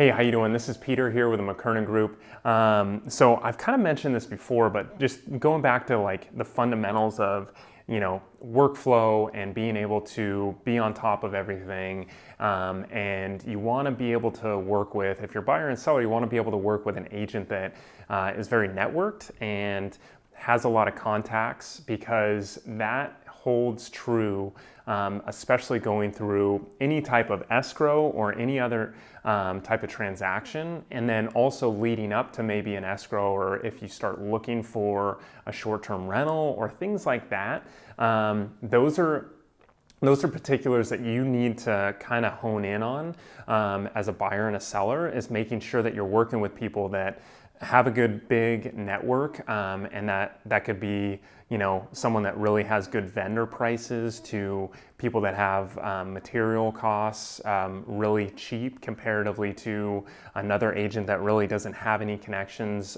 Hey, how you doing? This is Peter here with the Mckernan Group. So I've kind of mentioned this before, but just going back to like the fundamentals of, workflow and being able to be on top of everything. And you want to be able to work with, if you're buyer and seller, you want to be able to work with an agent that is very networked and has a lot of contacts, because that holds true, especially going through any type of escrow or any other type of transaction, and then also leading up to maybe an escrow, or if you start looking for a short-term rental or things like that. Those are particulars that you need to kind of hone in on as a buyer and a seller, is making sure that you're working with people that have a good big network, and that could be someone that really has good vendor prices, to people that have material costs really cheap comparatively to another agent that really doesn't have any connections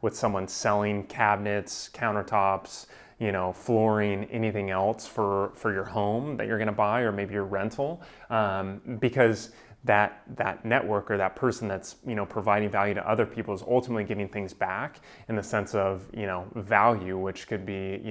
with someone selling cabinets, countertops, flooring, anything else for your home that you're going to buy, or maybe your rental, because that network, or that person that's providing value to other people, is ultimately getting things back in the sense of value, which could be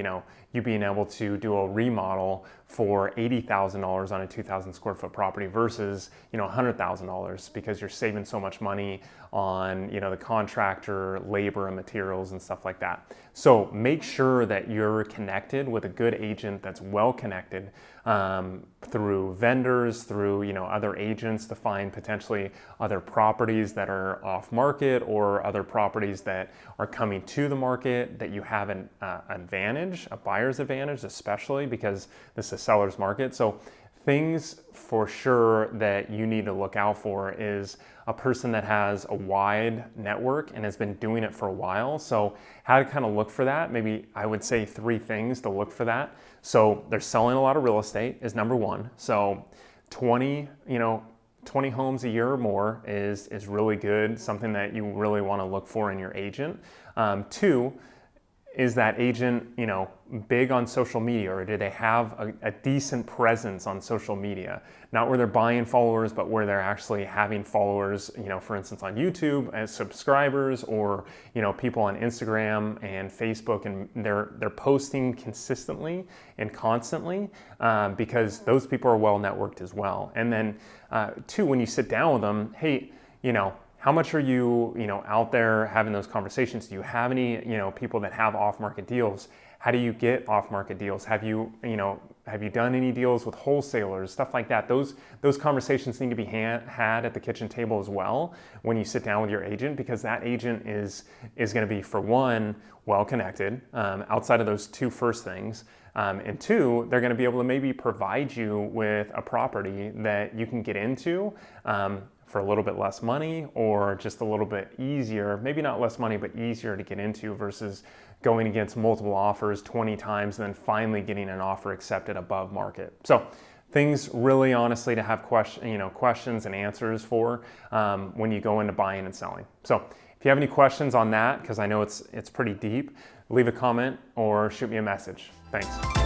you being able to do a remodel for $80,000 on a 2,000 square foot property versus $100,000, because you're saving so much money on the contractor, labor, and materials and stuff like that. So make sure that you're connected with a good agent that's well connected through vendors, through other agents, to find potentially other properties that are off market, or other properties that are coming to the market that you have an advantage, a buyer's advantage, especially because this is a seller's market. So things for sure that you need to look out for is a person that has a wide network and has been doing it for a while. So how to kind of look for that? Maybe I would say 3 things to look for that. So they're selling a lot of real estate is number 1. So 20 homes a year or more is really good, something that you really want to look for in your agent. 2, is that agent big on social media, or do they have a decent presence on social media? Not where they're buying followers, but where they're actually having followers, for instance on YouTube as subscribers, or people on Instagram and Facebook, and they're posting consistently and constantly, because those people are well networked as well. And then 2, when you sit down with them, hey, how much are you, out there having those conversations? Do you have any, people that have off-market deals? How do you get off-market deals? Have you done any deals with wholesalers, stuff like that? Those conversations need to be had at the kitchen table as well when you sit down with your agent, because that agent is going to be, for 1, well connected, outside of those 2 first things, and 2, they're going to be able to maybe provide you with a property that you can get into for a little bit less money, or just a little bit easier, maybe not less money, but easier to get into, versus going against multiple offers 20 times and then finally getting an offer accepted above market. So things really honestly to have questions and answers for when you go into buying and selling. So if you have any questions on that, because I know it's pretty deep, leave a comment or shoot me a message. Thanks.